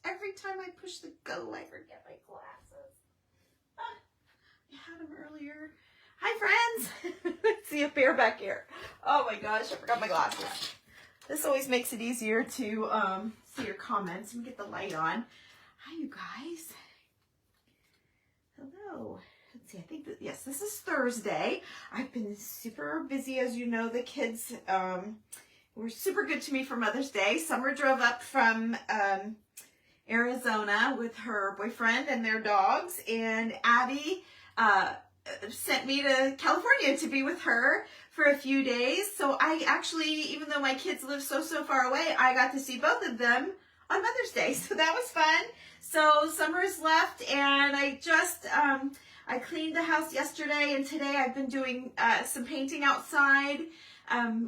Every time I push the go, I forget my glasses. I had them earlier. Hi, friends. See a bear back here. Oh my gosh, I forgot my glasses. This always makes it easier to see your comments. Let me get the light on. Hi, you guys. Hello. Let's see, I think that, yes, this is Thursday. I've been super busy, as you know. The kids were super good to me for Mother's Day. Summer drove up from Arizona with her boyfriend and their dogs, and Abby sent me to California to be with her for a few days. So I actually, even though my kids live so far away, I got to see both of them on Mother's Day. So that was fun. So summer's left, and I just, I cleaned the house yesterday, and today I've been doing some painting outside.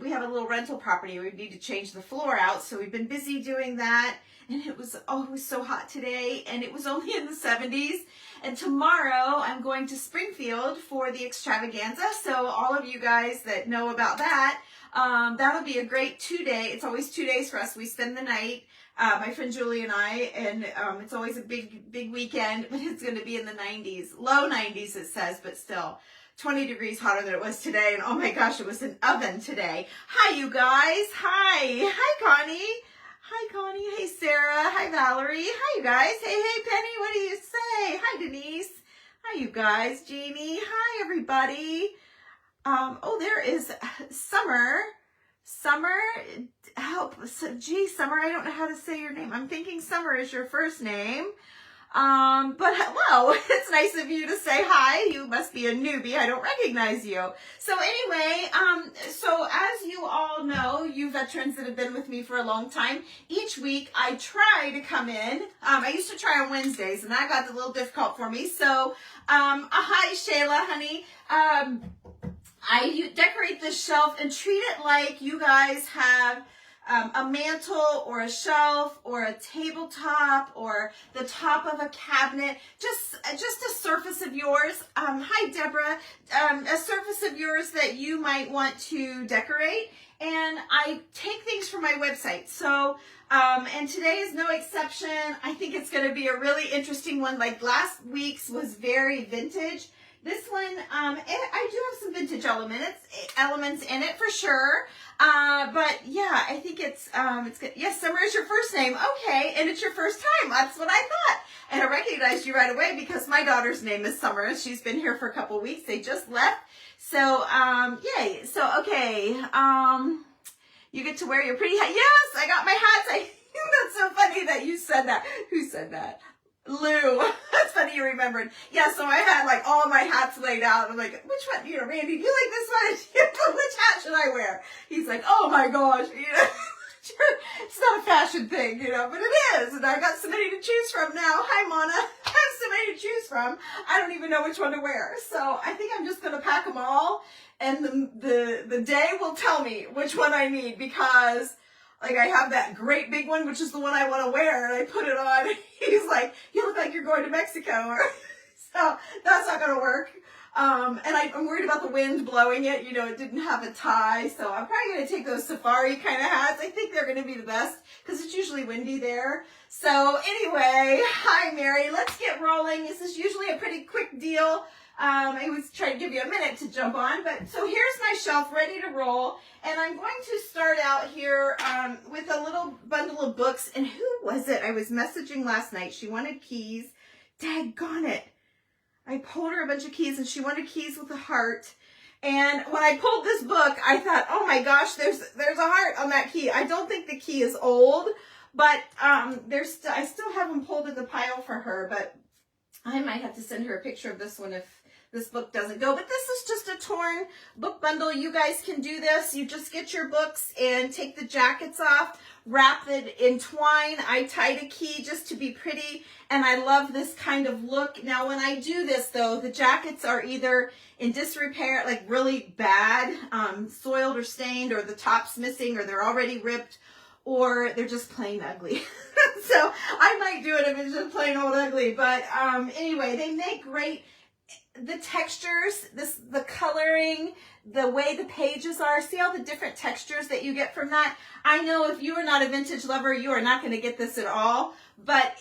We have a little rental property. We need to change the floor out, so we've been busy doing that. And it was so hot today, and it was only in the 70s. And tomorrow I'm going to Springfield for the extravaganza. So all of you guys that know about that, that'll be a great 2-day. It's always 2 days for us. We spend the night, my friend Julie and I, and it's always a big weekend, but it's going to be in the 90s, low 90s it says, but still 20 degrees hotter than it was today. And oh my gosh, it was an oven today. Hi, you guys. Hi, Connie. Hi, Connie. Hey, Sarah. Hi, Valerie. Hi, you guys. Hey, Penny. What do you say? Hi, Denise. Hi, you guys. Jeannie. Hi, everybody. There is Summer. Summer, help. Gee, Summer, I don't know how to say your name. I'm thinking Summer is your first name. But hello, it's nice of you to say hi. You must be a newbie. I don't recognize you. So anyway, so as you all know, you veterans that have been with me for a long time, each week I try to come in. I used to try on Wednesdays, and that got a little difficult for me. So, hi, Shayla, honey. I decorate this shelf and treat it like you guys have a mantle or a shelf or a tabletop or the top of a cabinet, just a surface of yours. Hi, Deborah. A surface of yours that you might want to decorate. And I take things from my website. So, and today is no exception. I think it's going to be a really interesting one. Like last week's was very vintage. This one, I do have some vintage elements in it for sure. But yeah, I think it's good. Yes, Summer is your first name. Okay, and it's your first time. That's what I thought. And I recognized you right away because my daughter's name is Summer. She's been here for a couple weeks. They just left. So, yay. So, okay. You get to wear your pretty hat. Yes, I got my hats. That's so funny that you said that. Who said that? Lou. That's funny you remembered. Yeah, so I had like all my hats laid out. I'm like, which one, Randy, do you like this one? Which hat should I wear? He's like, oh my gosh, it's not a fashion thing, but it is. And I got so many to choose from now. Hi, Mona. I have so many to choose from. I don't even know which one to wear. So I think I'm just going to pack them all. And the day will tell me which one I need because like I have that great big one, which is the one I want to wear, and I put it on. He's like, you look like you're going to Mexico. So that's not going to work. And I'm worried about the wind blowing it. It didn't have a tie. So I'm probably going to take those safari kind of hats. I think they're going to be the best because it's usually windy there. So anyway, hi, Mary. Let's get rolling. This is usually a pretty quick deal. I was trying to give you a minute to jump on, but so here's my shelf ready to roll, and I'm going to start out here with a little bundle of books. And who was it I was messaging last night? She wanted keys. Daggone it. I pulled her a bunch of keys, and she wanted keys with a heart. And when I pulled this book, I thought, oh my gosh, there's a heart on that key. I don't think the key is old, but I still have them pulled in the pile for her, but I might have to send her a picture of this one if this book doesn't go. But this is just a torn book bundle. You guys can do this. You just get your books and take the jackets off, wrap it in twine. I tied a key just to be pretty, and I love this kind of look. Now, when I do this, though, the jackets are either in disrepair, like really bad, soiled or stained, or the top's missing, or they're already ripped, or they're just plain ugly. So I might do it if it's just plain old ugly. But anyway, they make great the textures, the coloring, the way the pages are, see all the different textures that you get from that? I know if you are not a vintage lover, you are not going to get this at all, but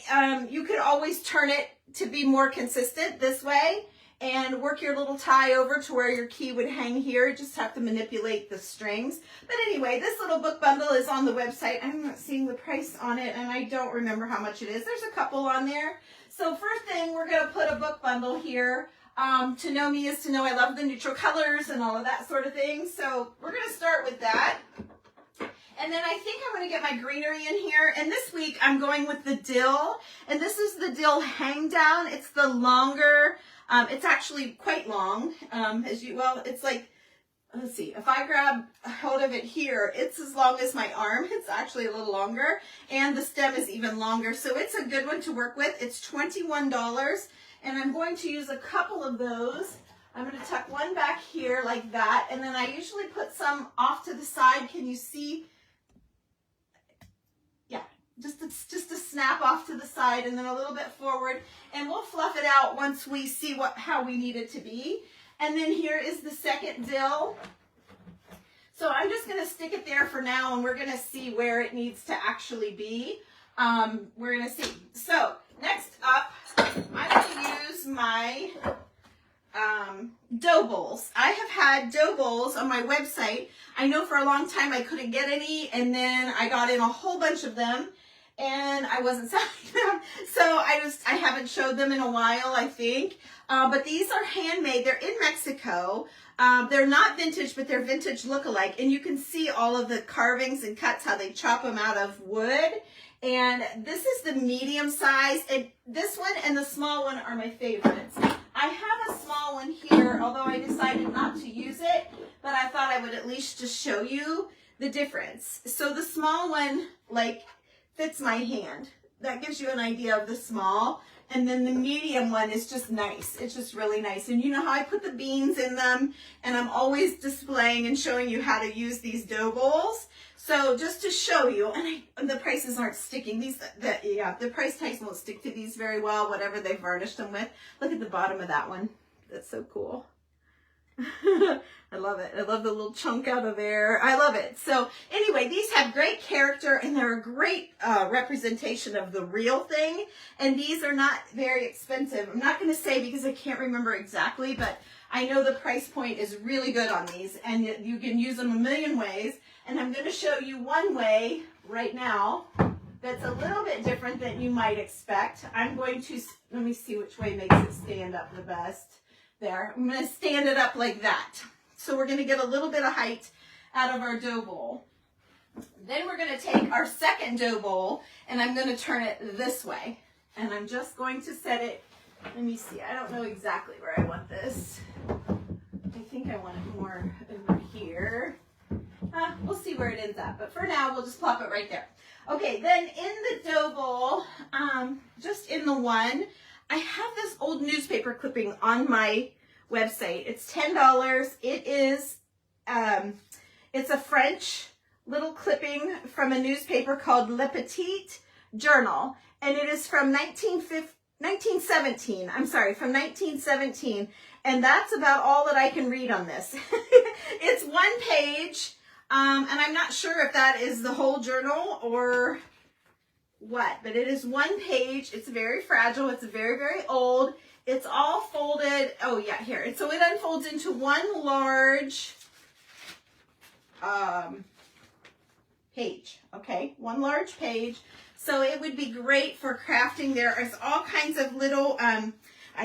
you could always turn it to be more consistent this way and work your little tie over to where your key would hang here. You just have to manipulate the strings. But anyway, this little book bundle is on the website. I'm not seeing the price on it, and I don't remember how much it is. There's a couple on there. So first thing, we're going to put a book bundle here. To know me is to know I love the neutral colors and all of that sort of thing. So we're going to start with that. And then I think I'm going to get my greenery in here. And this week I'm going with the dill. And this is the dill hang down. It's the longer, it's actually quite long. It's like, let's see, if I grab hold of it here, it's as long as my arm. It's actually a little longer. And the stem is even longer. So it's a good one to work with. It's $21. And I'm going to use a couple of those. I'm going to tuck one back here like that. And then I usually put some off to the side. Can you see? Yeah, just a snap off to the side and then a little bit forward. And we'll fluff it out once we see how we need it to be. And then here is the second dill. So I'm just going to stick it there for now, and we're going to see where it needs to actually be. We're going to see. So next up, I'm going to use my dough bowls. I have had dough bowls on my website. I know for a long time I couldn't get any, and then I got in a whole bunch of them, and I wasn't selling them. So I haven't showed them in a while, I think. But these are handmade. They're in Mexico. They're not vintage, but they're vintage look-alike. And you can see all of the carvings and cuts, how they chop them out of wood. And this is the medium size, and this one and the small one are my favorites. I have a small one here, although I decided not to use it, but I thought I would at least just show you the difference. So the small one, like, fits my hand. That gives you an idea of the small. And then the medium one is just nice. It's just really nice. And you know how I put the beans in them, and I'm always displaying and showing you how to use these dough bowls. So just to show you, and the prices aren't sticking. The price tags won't stick to these very well, whatever they varnished them with. Look at the bottom of that one. That's so cool. I love it. I love the little chunk out of there. I love it. So anyway, these have great character, and they're a great representation of the real thing. And these are not very expensive. I'm not going to say because I can't remember exactly, but I know the price point is really good on these, and you can use them a million ways. And I'm going to show you one way right now that's a little bit different than you might expect. I'm going to, let me see which way makes it stand up the best. There, I'm going to stand it up like that. So we're going to get a little bit of height out of our dough bowl. Then we're going to take our second dough bowl, and I'm going to turn it this way. And I'm just going to set it, let me see, I don't know exactly where I want this. I think I want it more over here. We'll see where it ends up, but for now, we'll just plop it right there. Okay, then in the dough bowl, just in the one, I have this old newspaper clipping on my website. It's $10. It is, it's a French little clipping from a newspaper called Le Petit Journal, and it is from 1917. I'm sorry, from 1917, and that's about all that I can read on this. It's one page. And I'm not sure if that is the whole journal or what, but it is one page. It's very fragile. It's very, very old. It's all folded. Oh yeah, here. And so it unfolds into one large page. Okay, one large page. So it would be great for crafting. There is all kinds of little, I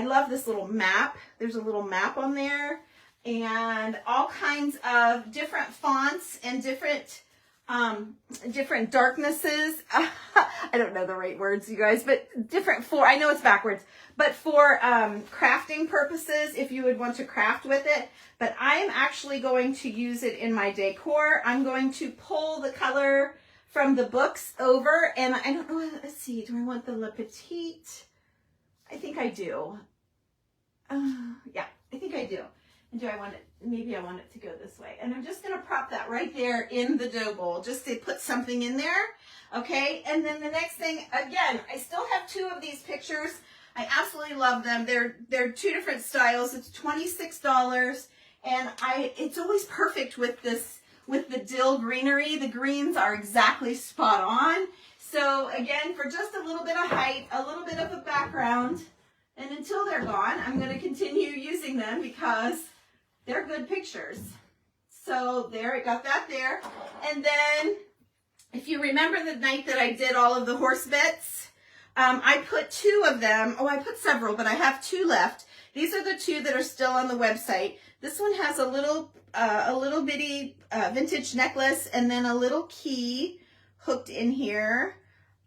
love this little map. There's a little map on there. And all kinds of different fonts and different darknesses. I don't know the right words, you guys, but I know it's backwards, but for crafting purposes, if you would want to craft with it. But I'm actually going to use it in my decor. I'm going to pull the color from the books over, and I don't know, let's see, do I want the Le Petit? I think I do. Yeah, I think I do. And do I want it, maybe I want it to go this way. And I'm just going to prop that right there in the dough bowl, just to put something in there. Okay, and then the next thing, again, I still have two of these pictures I absolutely love them. They're two different styles. It's $26, and it's always perfect with the dill greenery. The greens are exactly spot on. So again, for just a little bit of height, a little bit of a background, and until they're gone, I'm going to continue using them because they're good pictures. So there, I got that there. And then, if you remember the night that I did all of the horse bits, I put two of them. Oh, I put several, but I have two left. These are the two that are still on the website. This one has a little bitty vintage necklace and then a little key hooked in here.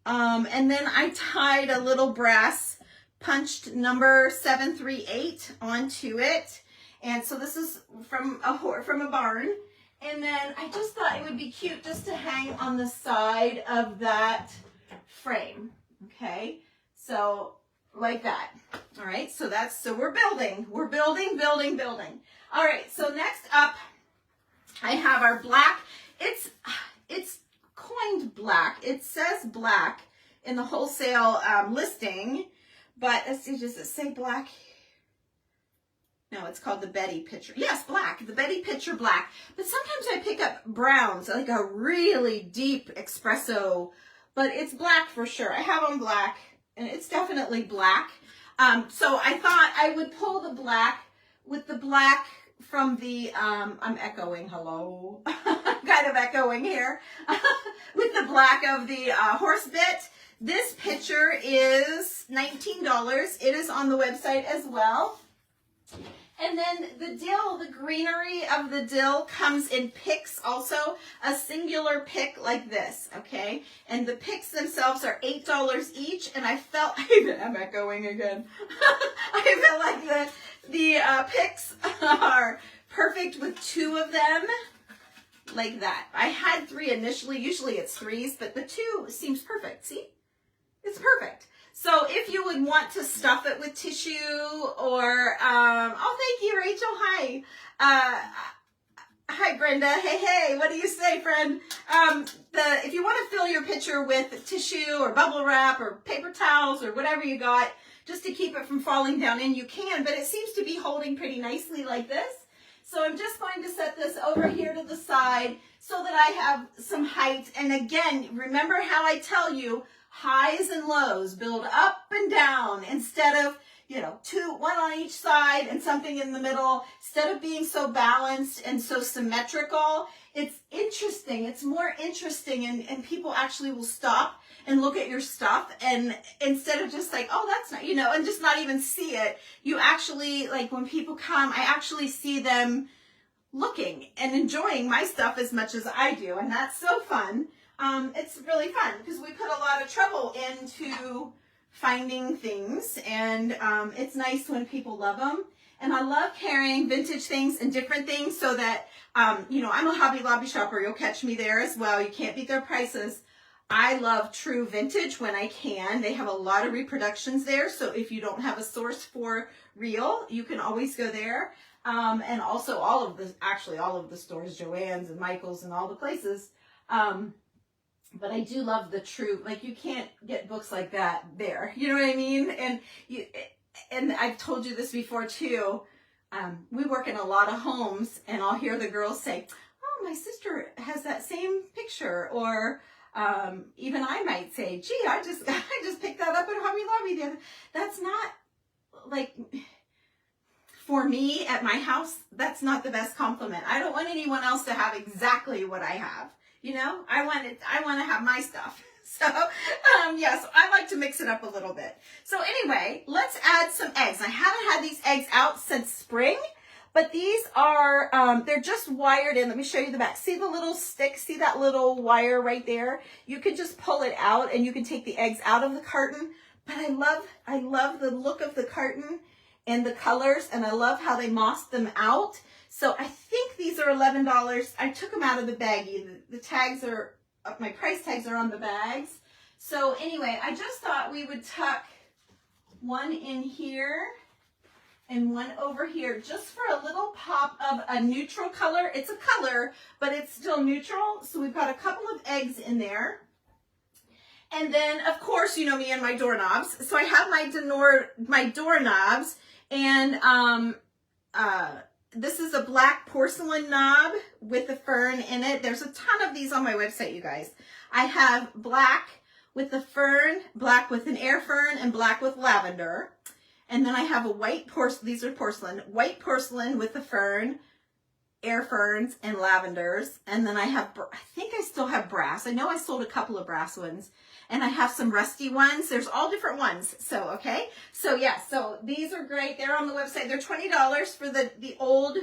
And then I tied a little brass punched number 738 onto it. And so this is from a barn. And then I just thought it would be cute just to hang on the side of that frame. Okay, so like that. All right, so we're building. We're building. All right, so next up, I have our black. It's coined black. It says black in the wholesale listing, but let's see, does it say black? No, it's called the Betty Picture. Yes, black, the Betty Picture black. But sometimes I pick up browns, like a really deep espresso, but it's black for sure. I have on black, and it's definitely black. So I thought I would pull the black with the black from the, I'm echoing, hello, I'm kind of echoing here, with the black of the horse bit. This picture is $19. It is on the website as well. And then the dill, the greenery of the dill comes in picks also, a singular pick like this, okay? And the picks themselves are $8 each, and I felt, I'm echoing again. I feel like the picks are perfect with two of them, like that. I had three initially, usually it's threes, but the two seems perfect, see? It's perfect. So if you would want to stuff it with tissue or, oh, thank you, Rachel. Hi. Hi, Brenda. Hey, what do you say, friend? If you want to fill your picture with tissue or bubble wrap or paper towels or whatever you got, just to keep it from falling down in, you can, but it seems to be holding pretty nicely like this. So I'm just going to set this over here to the side so that I have some height. And again, remember how I tell you, highs and lows, build up and down instead of, one on each side and something in the middle. Instead of being so balanced and so symmetrical, it's interesting. It's more interesting, and people actually will stop and look at your stuff, and instead of just like, oh, that's not, and just not even see it, you actually, like when people come, I actually see them looking and enjoying my stuff as much as I do, and that's so fun. It's really fun because we put a lot of trouble into finding things, and it's nice when people love them. And I love carrying vintage things and different things so that, I'm a Hobby Lobby shopper. You'll catch me there as well. You can't beat their prices. I love true vintage when I can. They have a lot of reproductions there. So if you don't have a source for real, you can always go there. And also all of the stores, Joann's and Michael's and all the places. But I do love the true, like you can't get books like that there. You know what I mean? And I've told you this before too. We work in a lot of homes, and I'll hear the girls say, oh, my sister has that same picture. Or even I might say, gee, I just picked that up at Hobby Lobby. That's not, like, for me at my house, that's not the best compliment. I don't want anyone else to have exactly what I have. I want to have my stuff. So, yes, I like to mix it up a little bit. So anyway, let's add some eggs. I haven't had these eggs out since spring, but these are, they're just wired in. Let me show you the back. See the little stick? See that little wire right there? You can just pull it out and you can take the eggs out of the carton. But I love the look of the carton and the colors, and I love how they mossed them out. So I think these are $11. I took them out of the baggie. The tags are, my price tags are on the bags. So anyway, I just thought we would tuck one in here and one over here just for a little pop of a neutral color. It's a color, but it's still neutral. So we've got a couple of eggs in there. And then, of course, you know me and my doorknobs. So I have my doorknobs, and this is a black porcelain knob with a fern in it. There's a ton of these on my website, you guys. I have black with the fern, black with an air fern, and black with lavender. And then I have a white porcelain, these are porcelain, white porcelain with the fern, air ferns, and lavenders. And then I have, I think I still have brass. I know I sold a couple of brass ones. And I have some rusty ones. There's all different ones. So, okay. So yeah, so these are great. They're on the website. They're $20 for the old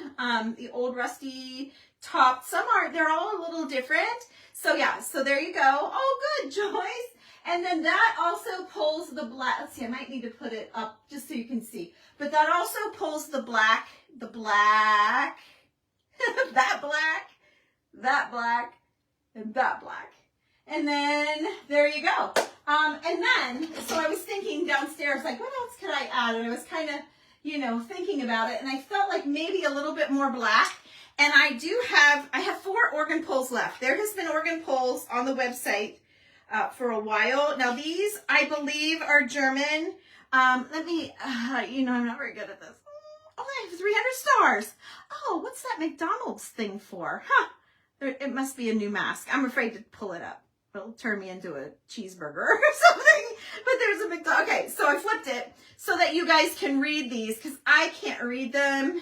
rusty top. They're all a little different. So yeah, so there you go. Oh, good, Joyce. And then that also pulls the black. Let's see, I might need to put it up just so you can see. But that also pulls the black, that black, that black, and that black. And then there you go. And then, so I was thinking downstairs, like, what else could I add? And I was kind of, you know, thinking about it. And I felt like maybe a little bit more black. And I have 4 organ poles left. There has been organ poles on the website for a while. Now these, I believe, are German. Let me, you know, I'm not very good at this. Oh, I have 300 stars. Oh, what's that McDonald's thing for? Huh. It must be a new mask. I'm afraid to pull it up. It'll turn me into a cheeseburger or something. But there's a McDonald's. Okay, so I flipped it so that you guys can read these because I can't read them.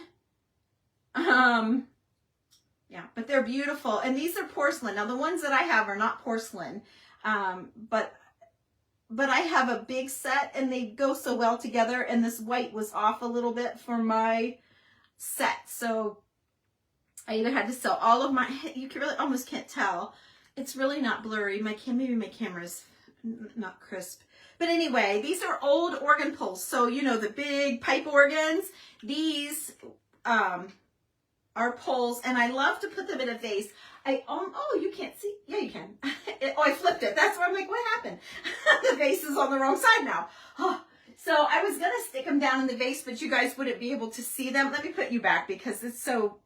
Yeah, but they're beautiful. And these are porcelain. Now, the ones that I have are not porcelain. But I have a big set and they go so well together, and this white was off a little bit for my set. So I either had to sell all of my, you can really almost can't tell. It's really not blurry. Maybe my camera's not crisp. But anyway, these are old organ poles. So, you know, the big pipe organs, these are poles, and I love to put them in a vase. Oh, you can't see? Yeah, you can. I flipped it. That's why I'm like, what happened? The vase is on the wrong side now. Oh, so I was going to stick them down in the vase, but you guys wouldn't be able to see them. Let me put you back because it's so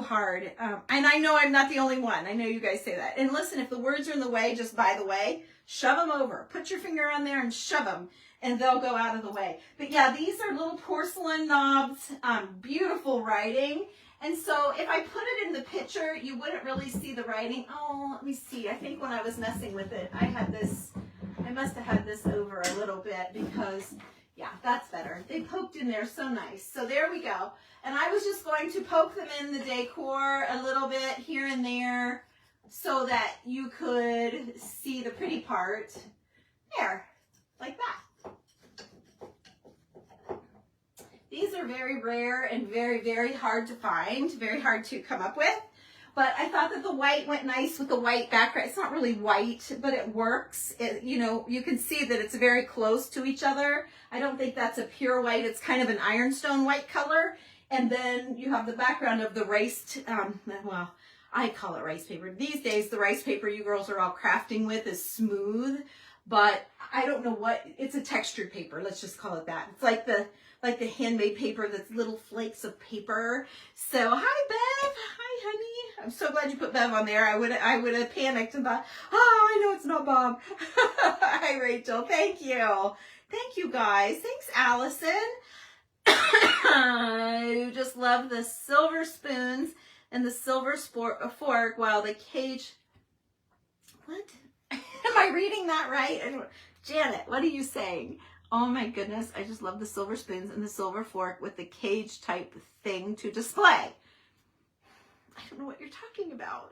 hard. And I know I'm not the only one. I know you guys say that. And listen, if the words are in the way, just by the way, shove them over. Put your finger on there and shove them, and they'll go out of the way. But yeah, these are little porcelain knobs, beautiful writing. And so if I put it in the picture, you wouldn't really see the writing. Oh, let me see. I think when I was messing with it, I must have had this over a little bit because, yeah, that's better. They poked in there so nice. So there we go. And I was just going to poke them in the decor a little bit here and there so that you could see the pretty part. There, like that. These are very rare and very, very hard to find, very hard to come up with. But I thought that the white went nice with the white background. It's not really white, but it works. You know, you can see that it's very close to each other. I don't think that's a pure white. It's kind of an ironstone white color. And then you have the background of the rice, well, I call it rice paper. These days, the rice paper you girls are all crafting with is smooth, but I don't know what, it's a textured paper. Let's just call it that. It's like the handmade paper that's little flakes of paper. So hi, Bev. Hi, honey. I'm so glad you put Bev on there. I would have panicked and thought, oh, I know it's not Bob. Hi, Rachel. Thank you. Thank you, guys. Thanks, Allison. You just love the silver spoons and the silver fork while the cage. What? Am I reading that right? Janet, what are you saying? Oh my goodness, I just love the silver spoons and the silver fork with the cage type thing to display. I don't know what you're talking about.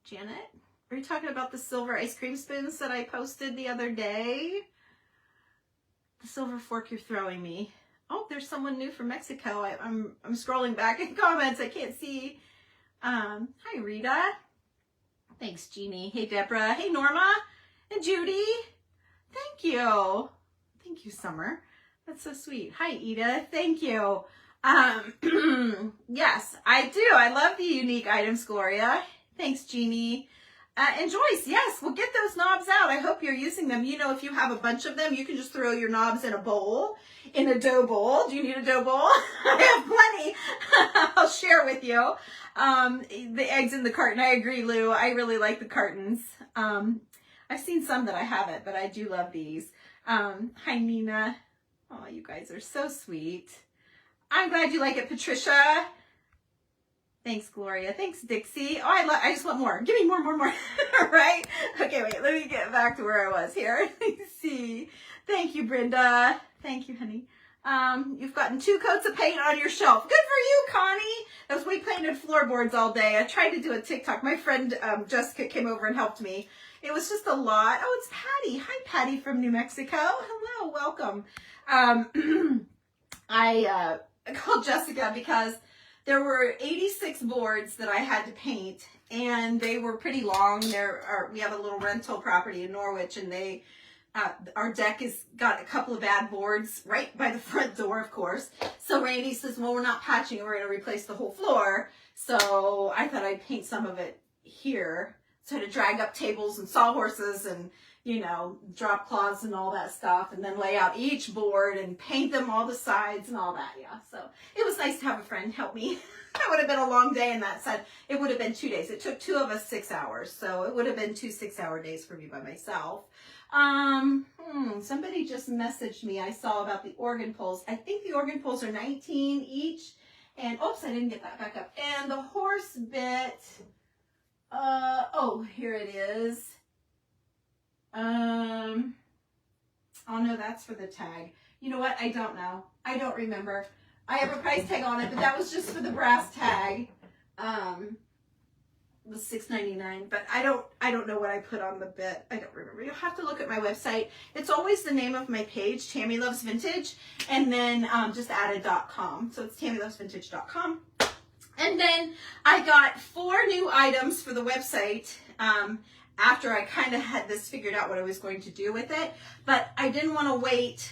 Janet, are you talking about the silver ice cream spoons that I posted the other day? The silver fork you're throwing me. Oh, there's someone new from Mexico. I'm scrolling back in comments. I can't see. Hi, Rita. Thanks, Jeannie. Hey, Deborah. Hey, Norma. And Judy. Thank you. Thank you, Summer. That's so sweet. Hi, Edith. Thank you. Yes, I do. I love the unique items, Gloria. Thanks, Jeannie. And Joyce, yes, well, get those knobs out. I hope you're using them. You know, if you have a bunch of them, you can just throw your knobs in a bowl, in a dough bowl. Do you need a dough bowl? I have plenty. I'll share with you. The eggs in the carton. I agree, Lou. I really like the cartons. I've seen some that I haven't, but I do love these. Hi, Nina. Oh, you guys are so sweet. I'm glad you like it, Patricia. Thanks, Gloria. Thanks, Dixie. Oh, I just want more. Give me more. Right? Okay, wait. Let me get back to where I was here. Let me see. Thank you, Brenda. Thank you, honey. You've gotten 2 coats of paint on your shelf. Good for you, Connie. We painted floorboards all day. I tried to do a TikTok. My friend Jessica came over and helped me. It was just a lot. Oh, it's Patty. Hi, Patty from New Mexico. Hello, welcome. I called Jessica because there were 86 boards that I had to paint, and they were pretty long. We have a little rental property in Norwich, and our deck has got a couple of bad boards right by the front door, of course. So Randy says, well, we're not patching, we're going to replace the whole floor. So I thought I'd paint some of it here. So I had to drag up tables and sawhorses and, you know, drop cloths and all that stuff, and then lay out each board and paint them all the sides and all that. Yeah, so it was nice to have a friend help me. That would have been a long day, and that said, it would have been 2 days. It took 2 of us 6 hours, so it would have been 2 6-hour days for me by myself. Somebody just messaged me. I saw about the organ poles. I think the organ poles are 19 each, and oops, I didn't get that back up. And the horse bit, oh, here it is. Oh no, that's for the tag. You know what? I don't know. I don't remember. I have a price tag on it, but that was just for the brass tag. It was $6.99, but I don't know what I put on the bit. I don't remember. You'll have to look at my website. It's always the name of my page, Tammy Loves Vintage, and then just add a .com. So it's tammylovesvintage.com. And then I got 4 new items for the website after I kind of had this figured out what I was going to do with it. But I didn't want to wait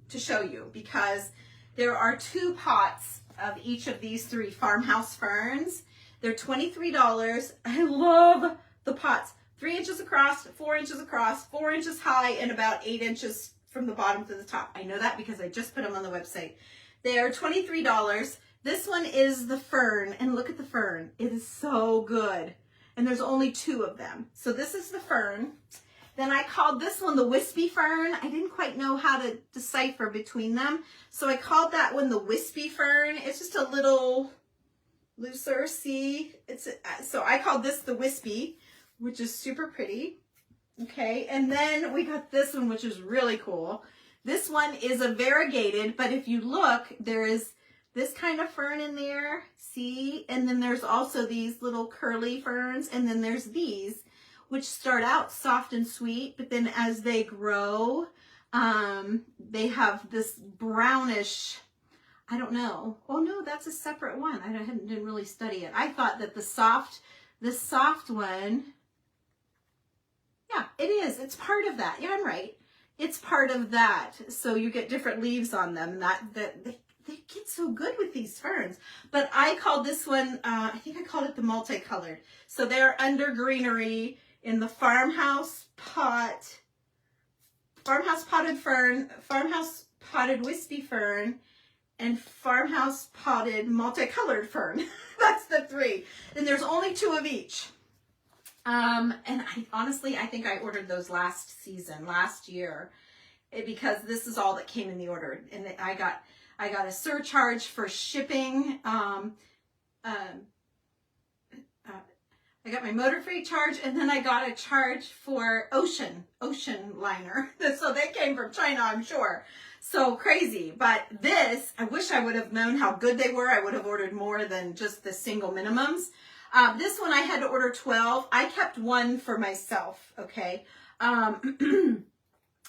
to show you because there are 2 pots of each of these 3 farmhouse ferns. They're $23. I love the pots. 3 inches across, 4 inches across, 4 inches high, and about 8 inches from the bottom to the top. I know that because I just put them on the website. They are $23. This one is the fern, and look at the fern. It is so good. And there's only 2 of them. So this is the fern. Then I called this one the wispy fern. I didn't quite know how to decipher between them. So I called that one the wispy fern. It's just a little looser, see? So I called this the wispy, which is super pretty. Okay, and then we got this one, which is really cool. This one is a variegated, but if you look, there is this kind of fern in there, see? And then there's also these little curly ferns, and then there's these, which start out soft and sweet, but then as they grow, they have this brownish, I don't know. Oh no, that's a separate one. I didn't really study it. I thought that the soft one, yeah, it is. It's part of that. Yeah, I'm right. It's part of that. So you get different leaves on them. They get so good with these ferns. But I called this one, I think I called it the multicolored. So they're under greenery in the farmhouse pot, farmhouse potted fern, farmhouse potted wispy fern, and farmhouse potted multicolored fern. That's the 3. And there's only 2 of each. And I think I ordered those last year, because this is all that came in the order. And I got a surcharge for shipping. I got my motor freight charge, and then I got a charge for ocean liner. So they came from China, I'm sure. So crazy. But this, I wish I would have known how good they were. I would have ordered more than just the single minimums. This one I had to order 12. I kept 1 for myself, okay? I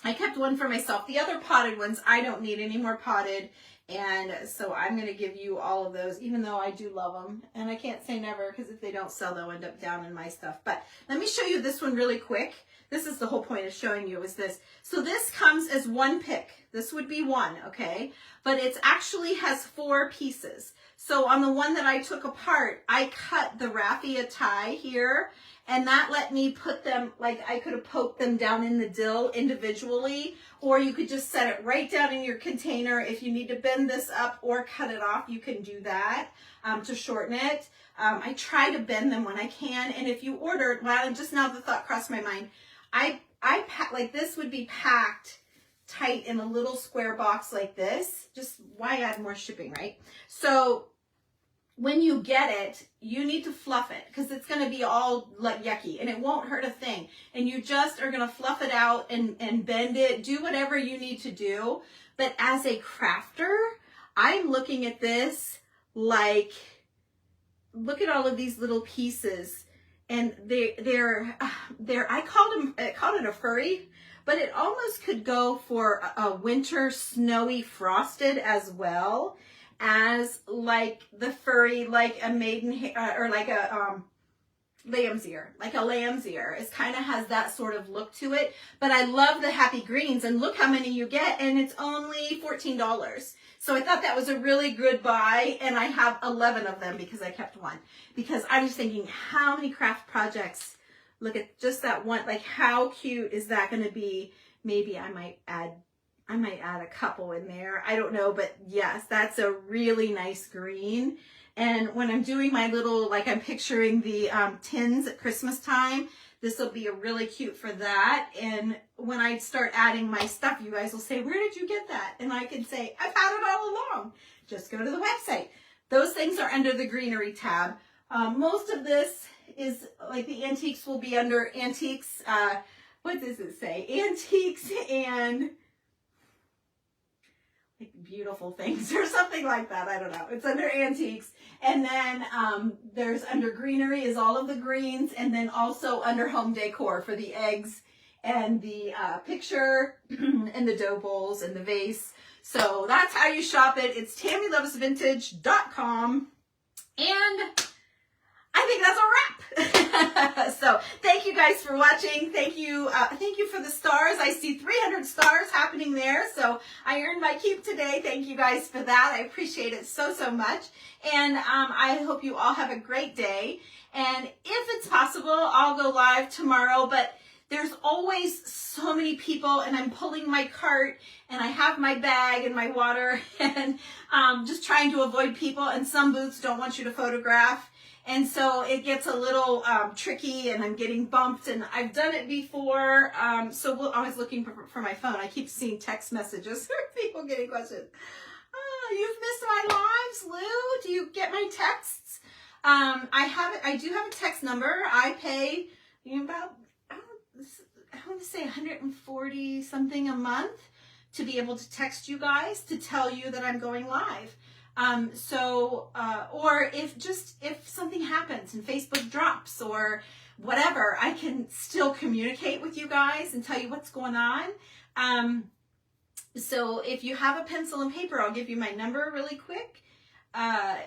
kept 1 for myself. The other potted ones, I don't need any more potted. And so I'm going to give you all of those, even though I do love them. And I can't say never, because if they don't sell, they'll end up down in my stuff. But let me show you this one really quick. This is the whole point of showing you is this. So this comes as 1 pick. This would be 1, okay? But it actually has 4 pieces. So on the one that I took apart, I cut the raffia tie here, and that let me put them, like I could have poked them down in the dill individually, or you could just set it right down in your container. If you need to bend this up or cut it off, you can do that to shorten it. I try to bend them when I can, and if you order, well, just now the thought crossed my mind, like this would be packed tight in a little square box like this. Just why add more shipping, right? So when you get it, you need to fluff it because it's going to be all like yucky and it won't hurt a thing. And you just are going to fluff it out and bend it, do whatever you need to do. But as a crafter, I'm looking at this like, look at all of these little pieces. And they're I called it a furry, but it almost could go for a winter snowy frosted as well as like the furry, like a maiden or like a lamb's ear, like a lamb's ear. It kind of has that sort of look to it. But I love the happy greens, and look how many you get, and it's only $14. So I thought that was a really good buy, and I have 11 of them because I kept one. Because I was thinking, how many craft projects, look at just that one, like how cute is that going to be? Maybe I might add a couple in there. I don't know, but yes, that's a really nice green. And when I'm doing my little, like I'm picturing the tins at Christmas time, this will be a really cute for that. And when I start adding my stuff, you guys will say, where did you get that? And I can say, I've had it all along. Just go to the website. Those things are under the greenery tab. Most of this is like the antiques will be under antiques. What does it say? Antiques and like beautiful things or something like that. I don't know. It's under antiques. And then there's under greenery is all of the greens, and then also under home decor for the eggs and the picture and the dough bowls and the vase. So that's how you shop it. It's TammyLovesVintage.com. And I think that's a wrap. So thank you guys for watching. Thank you for the stars. I see 300 stars happening there. So I earned my keep today. Thank you guys for that. I appreciate it so, so much. And I hope you all have a great day. And if it's possible, I'll go live tomorrow. But there's always so many people, and I'm pulling my cart, and I have my bag and my water, and just trying to avoid people. And some booths don't want you to photograph. And so it gets a little tricky, and I'm getting bumped, and I've done it before. So I was looking for my phone. I keep seeing text messages from people getting questions. Oh, you've missed my lives, Lou. Do you get my texts? I do have a text number. I pay about, I want to say 140 something a month to be able to text you guys to tell you that I'm going live. Or if something happens and Facebook drops or whatever, I can still communicate with you guys and tell you what's going on. So if you have a pencil and paper, I'll give you my number really quick. And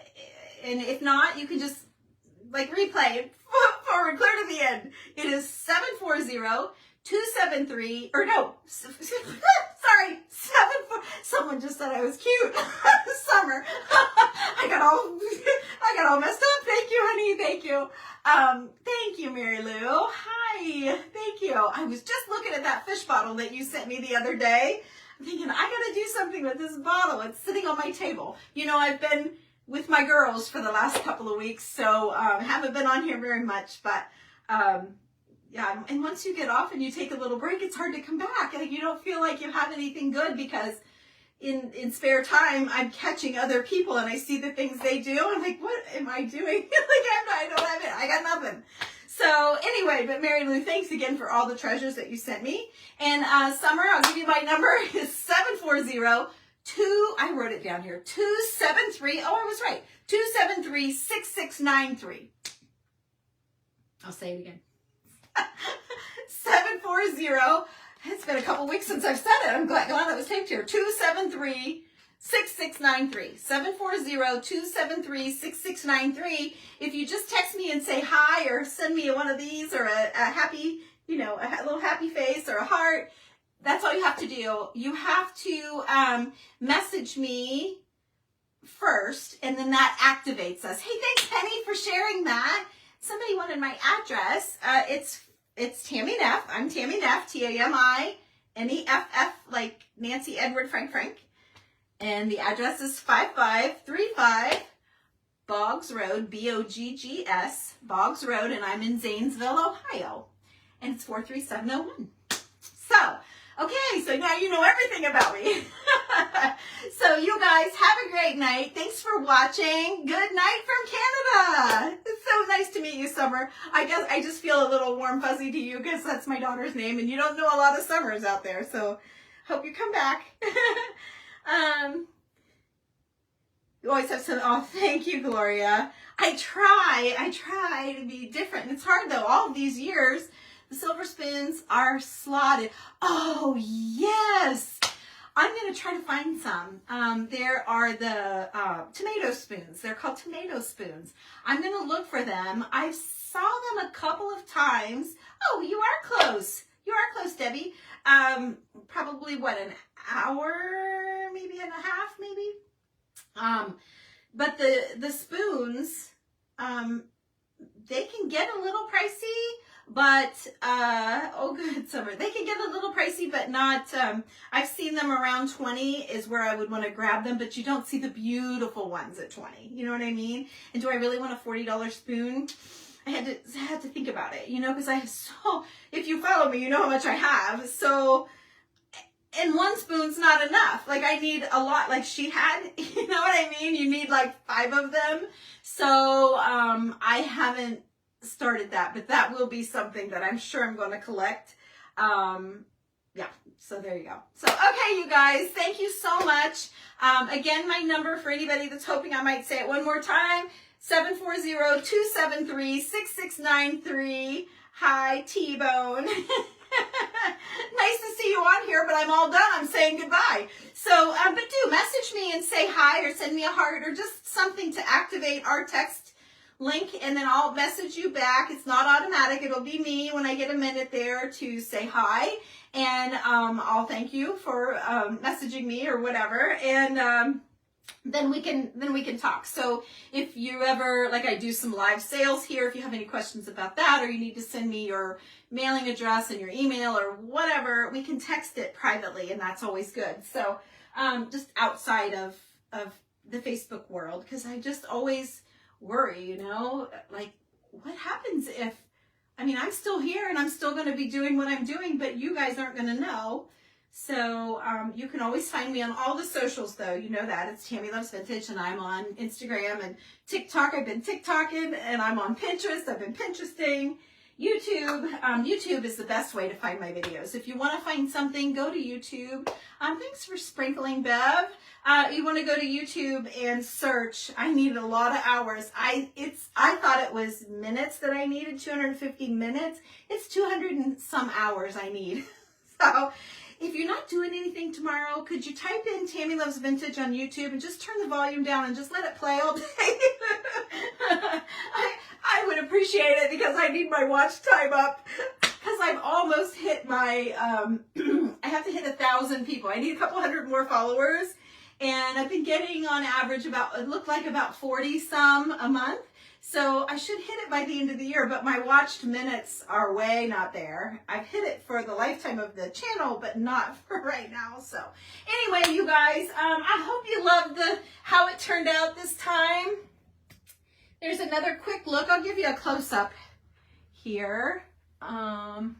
if not, you can just like replay it forward, clear to the end. It is 740-273, or no, sorry, 74. Someone just said I was cute. Summer. I got all messed up. Thank you, honey. Thank you. Thank you, Mary Lou. Hi. Thank you. I was just looking at that fish bottle that you sent me the other day. I'm thinking, I got to do something with this bottle. It's sitting on my table. You know, I've been with my girls for the last couple of weeks, so haven't been on here very much, but yeah, and once you get off and you take a little break, it's hard to come back. Like, you don't feel like you have anything good because in spare time, I'm catching other people and I see the things they do. I'm like, what am I doing? Like, I don't have it. I got nothing. So anyway, but Mary Lou, thanks again for all the treasures that you sent me. And Summer, I'll give you my number. It's 740-2, I wrote it down here, 273, oh, I was right, 273-6693. I'll say it again. 740, it's been a couple weeks since I've said it. I'm glad it was taped here. 273-6693. 740-273-6693. If you just text me and say hi or send me one of these or a happy, you know, a little happy face or a heart, that's all you have to do. You have to message me first, and then that activates us. Hey, thanks, Penny, for sharing that. Somebody wanted my address. It's Tammy Neff. I'm Tammy Neff, TAMINEFF, like Nancy Edward Frank. And the address is 5535 Boggs Road, Boggs, Boggs Road, and I'm in Zanesville, Ohio. And it's 43701. So, okay, so now you know everything about me. So you guys have a great night. Thanks for watching. Good night from Canada. It's so nice to meet you, Summer. I guess I just feel a little warm fuzzy to you because that's my daughter's name and you don't know a lot of Summers out there. So hope you come back. You always have some, oh, thank you, Gloria. I try to be different. It's hard though. All of these years, the silver spoons are slotted. Oh, yes. I'm going to try to find some. There are the tomato spoons. They're called tomato spoons. I'm going to look for them. I saw them a couple of times. Oh, you are close. You are close, Debbie. Probably, what, an hour, maybe and a half, maybe? But the spoons, they can get a little pricey, but, oh good, Summer, they can get a little pricey, but not, I've seen them around 20 is where I would want to grab them, but you don't see the beautiful ones at 20, you know what I mean? And do I really want a $40 spoon? I had to think about it, you know, because I have if you follow me, you know how much I have, so, and one spoon's not enough. Like, I need a lot, like she had, you know what I mean? You need like 5 of them. So, I haven't started that, but that will be something that I'm sure I'm going to collect. Yeah, so there you go. So, okay, you guys, thank you so much. Again, my number for anybody that's hoping I might say it one more time, 740-273-6693. Hi, T-Bone. Nice to see you on here, but I'm all done. I'm saying goodbye. So, but do message me and say hi or send me a heart or just something to activate our text link, and then I'll message you back. It's not automatic. It'll be me when I get a minute there to say hi, and I'll thank you for messaging me or whatever, and then we can talk. So if you ever, like, I do some live sales here, if you have any questions about that, or you need to send me your mailing address and your email or whatever, we can text it privately, and that's always good. So just outside of the Facebook world, because I just always worry, you know, like, what happens if, I mean, I'm still here and I'm still going to be doing what I'm doing, but you guys aren't going to know. So you can always find me on all the socials, though. You know that. It's Tammy Loves Vintage, and I'm on Instagram and TikTok. I've been TikToking, and I'm on Pinterest. I've been Pinteresting. YouTube. YouTube is the best way to find my videos. If you want to find something, go to YouTube. Thanks for sprinkling, Bev. You want to go to YouTube and search. I needed a lot of hours. I thought it was minutes that I needed, 250 minutes. It's 200 and some hours I need. So if you're not doing anything tomorrow, could you type in Tammy Loves Vintage on YouTube and just turn the volume down and just let it play all day? I would appreciate it, because I need my watch time up, because I've almost hit my, I have to hit 1,000 people. I need a couple hundred more followers, and I've been getting on average about, it looked like about 40 some a month. So I should hit it by the end of the year, but my watched minutes are way not there. I've hit it for the lifetime of the channel, but not for right now. So anyway, you guys, I hope you loved how it turned out this time. There's another quick look. I'll give you a close-up here. I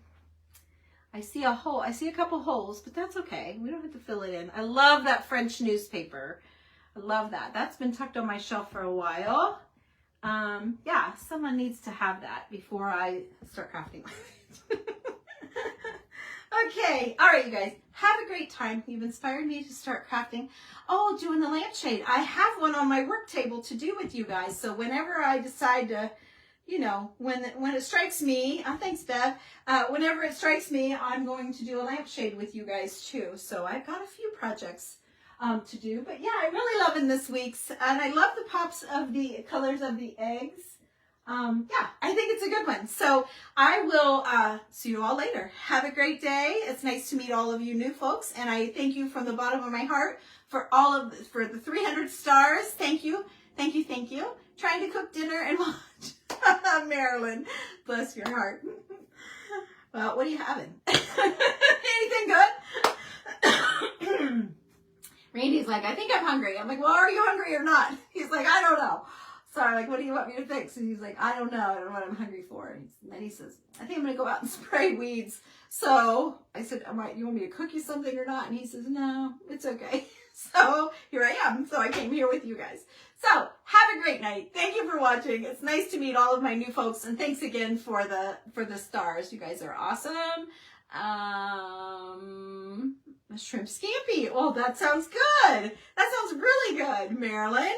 see a hole. I see a couple holes, but that's okay. We don't have to fill it in. I love that French newspaper. I love that. That's been tucked on my shelf for a while. Yeah, someone needs to have that before I start crafting. Okay, all right, you guys, have a great time. You've inspired me to start crafting. Oh, doing the lampshade. I have one on my work table to do with you guys. So whenever I decide to, you know, when it strikes me, thanks, Bev. Whenever it strikes me, I'm going to do a lampshade with you guys too. So I've got a few projects to do, but yeah, I'm really loving this week's, and I love the pops of the colors of the eggs. Yeah, I think it's a good one. So I will see you all later. Have a great day. It's nice to meet all of you new folks, and I thank you from the bottom of my heart for for the 300 stars. Thank you, thank you, thank you. Trying to cook dinner and watch. Marilyn, bless your heart. Well, what are you having? Anything good? Randy's like, I think I'm hungry. I'm like, well, are you hungry or not? He's like, I don't know. So I'm like, what do you want me to fix? And he's like, I don't know what I'm hungry for. And then he says, I think I'm going to go out and spray weeds. So I said, you want me to cook you something or not? And he says, no, it's okay. So here I am. So I came here with you guys. So have a great night. Thank you for watching. It's nice to meet all of my new folks. And thanks again for the stars. You guys are awesome. A shrimp scampi. Oh, that sounds good. That sounds really good, Marilyn.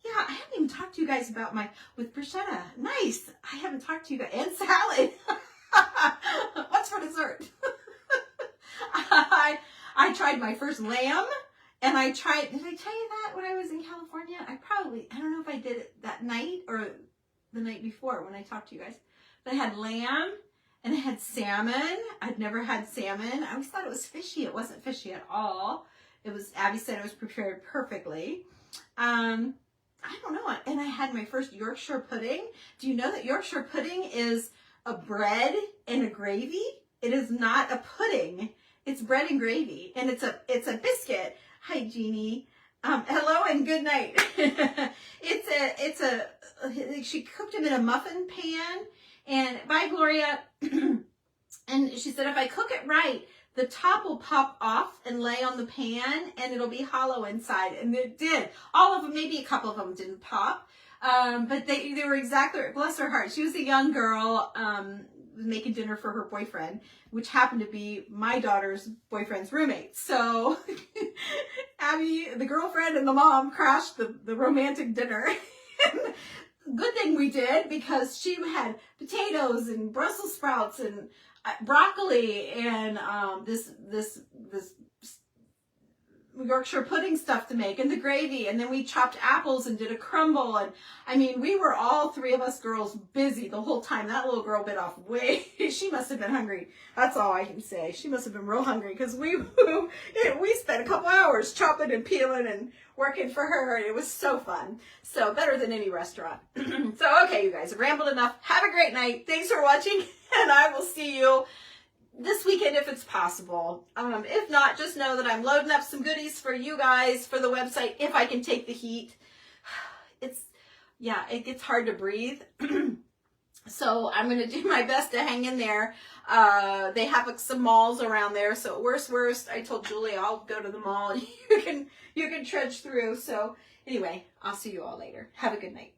Yeah, I haven't even talked to you guys about with bruschetta. Nice. I haven't talked to you guys. And salad. What's for dessert? I tried my first lamb, and did I tell you that when I was in California? I don't know if I did it that night or the night before when I talked to you guys. But I had lamb, and I had salmon. I'd never had salmon. I always thought it was fishy. It wasn't fishy at all. Abby said it was prepared perfectly. I don't know. And I had my first Yorkshire pudding. Do you know that Yorkshire pudding is a bread and a gravy? It is not a pudding. It's bread and gravy. And it's a biscuit. Hi, Jeannie. Hello and good night. She cooked them in a muffin pan. And bye, Gloria. And she said, if I cook it right, the top will pop off and lay on the pan, and it'll be hollow inside. And it did. All of them, maybe a couple of them didn't pop. But they were exactly, bless her heart. She was a young girl, making dinner for her boyfriend, which happened to be my daughter's boyfriend's roommate. So Abby, the girlfriend, and the mom crashed the romantic dinner. Good thing we did, because she had potatoes and Brussels sprouts and broccoli and this Yorkshire pudding stuff to make, and the gravy, and then we chopped apples and did a crumble. And I mean, we were all three of us girls busy the whole time. That little girl bit off way. She must have been hungry. That's all I can say. She must have been real hungry, because we spent a couple hours chopping and peeling and working for her. It was so fun. So better than any restaurant. So okay, you guys, I've rambled enough. Have a great night. Thanks for watching, and I will see you this weekend if it's possible. If not, just know that I'm loading up some goodies for you guys for the website if I can take the heat. It gets hard to breathe. So I'm going to do my best to hang in there. They have some malls around there, so worst, I told Julie I'll go to the mall and you can trudge through. So anyway, I'll see you all later. Have a good night.